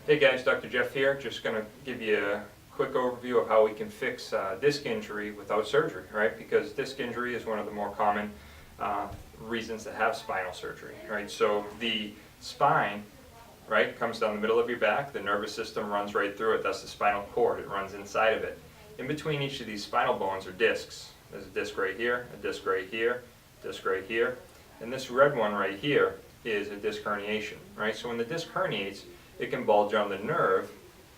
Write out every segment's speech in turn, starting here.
Hey guys, Dr. Jeff here. Just going to give you a quick overview of how we can fix disc injury without surgery, right? Because disc injury is one of the more common reasons to have spinal surgery, right? So the spine, right, comes down the middle of your back. The nervous system runs right through it. That's the spinal cord. It runs inside of it. In between each of these spinal bones are discs. There's a disc right here, a disc right here, a disc right here, and this red one right here is a disc herniation, right? So when the disc herniates, it can bulge on the nerve,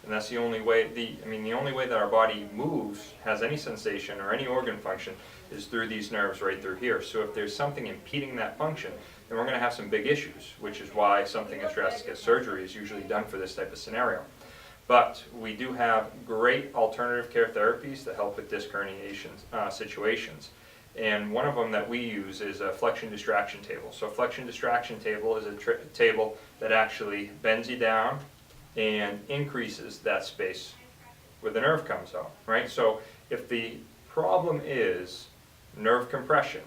and that's the only way. The only way that our body moves, has any sensation or any organ function, is through these nerves right through here. So if there's something impeding that function, then we're going to have some big issues, which is why something as drastic as surgery is usually done for this type of scenario. But we do have great alternative care therapies that help with disc herniation situations. And one of them that we use is a flexion distraction table. So a flexion distraction table is a table that actually bends you down and increases that space where the nerve comes out, right? So if the problem is nerve compression,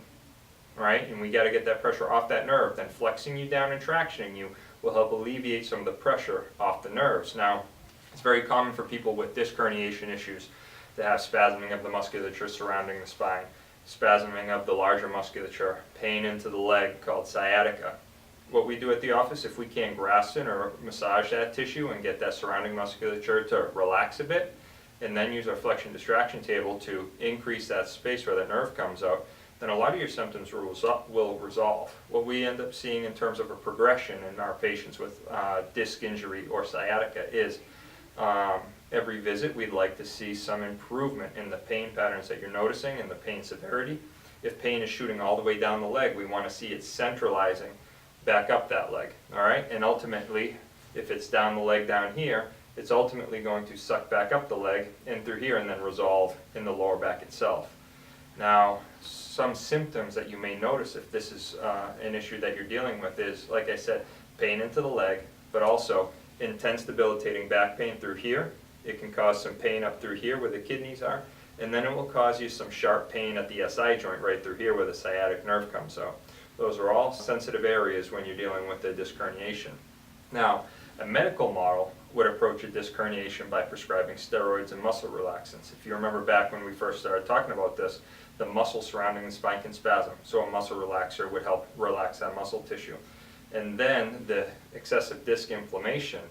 right, and we got to get that pressure off that nerve, then flexing you down and tractioning you will help alleviate some of the pressure off the nerves. Now, it's very common for people with disc herniation issues to have spasming of the musculature surrounding the spine, spasming of the larger musculature, pain into the leg called sciatica. What we do at the office, if we can grasp it or massage that tissue and get that surrounding musculature to relax a bit, and then use our flexion distraction table to increase that space where the nerve comes out, then a lot of your symptoms will resolve. What we end up seeing in terms of a progression in our patients with disc injury or sciatica is every visit we'd like to see some improvement in the pain patterns that you're noticing and the pain severity. If pain is shooting all the way down the leg, we want to see it centralizing back up that leg, all right? And ultimately, if it's down the leg down here, it's ultimately going to suck back up the leg and through here and then resolve in the lower back itself. Now, some symptoms that you may notice if this is an issue that you're dealing with is, like I said, pain into the leg, but also intense debilitating back pain through here. It can cause some pain up through here where the kidneys are, and then it will cause you some sharp pain at the SI joint right through here where the sciatic nerve comes out. Those are all sensitive areas when you're dealing with a disc herniation. Now, a medical model would approach a disc herniation by prescribing steroids and muscle relaxants. If you remember back when we first started talking about this, the muscle surrounding the spine can spasm, so a muscle relaxer would help relax that muscle tissue. And then the excessive disc inflammation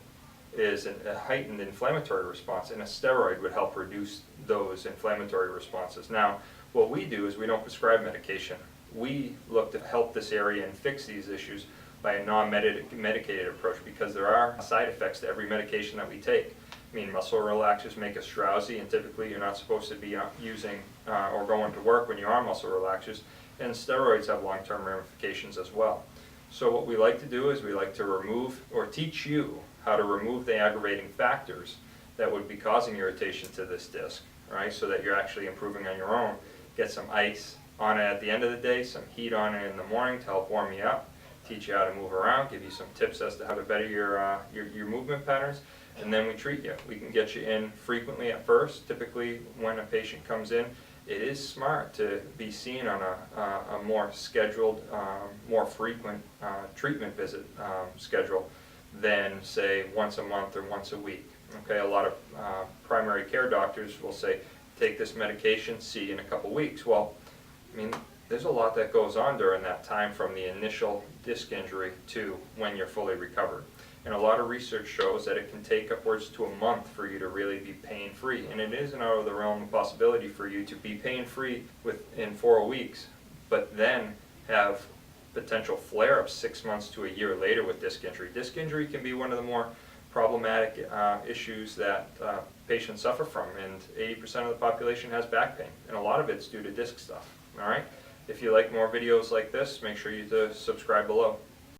is a heightened inflammatory response, and a steroid would help reduce those inflammatory responses. Now, what we do is we don't prescribe medication. We look to help this area and fix these issues by a non-medicated approach, because there are side effects to every medication that we take. I mean, muscle relaxers make us drowsy, and typically you're not supposed to be using or going to work when you're on muscle relaxers, and steroids have long-term ramifications as well. So what we like to do is we like to remove, or teach you how to remove the aggravating factors that would be causing irritation to this disc, right? So that you're actually improving on your own. Get some ice on it at the end of the day, some heat on it in the morning to help warm you up, teach you how to move around, give you some tips as to how to better your movement patterns, and then we treat you. We can get you in frequently at first. Typically when a patient comes in, it is smart to be seen on a more scheduled, more frequent treatment visit schedule than, say, once a month or once a week. Okay, a lot of primary care doctors will say, take this medication, see you in a couple weeks. Well, I mean, there's a lot that goes on during that time from the initial disc injury to when you're fully recovered. And a lot of research shows that it can take upwards to a month for you to really be pain-free. And it isn't out of the realm of possibility for you to be pain-free within 4 weeks, but then have potential flare-ups 6 months to a year later with disc injury. Disc injury can be one of the more problematic issues that patients suffer from, and 80% of the population has back pain, and a lot of it's due to disc stuff. All right? If you like more videos like this, make sure you subscribe below.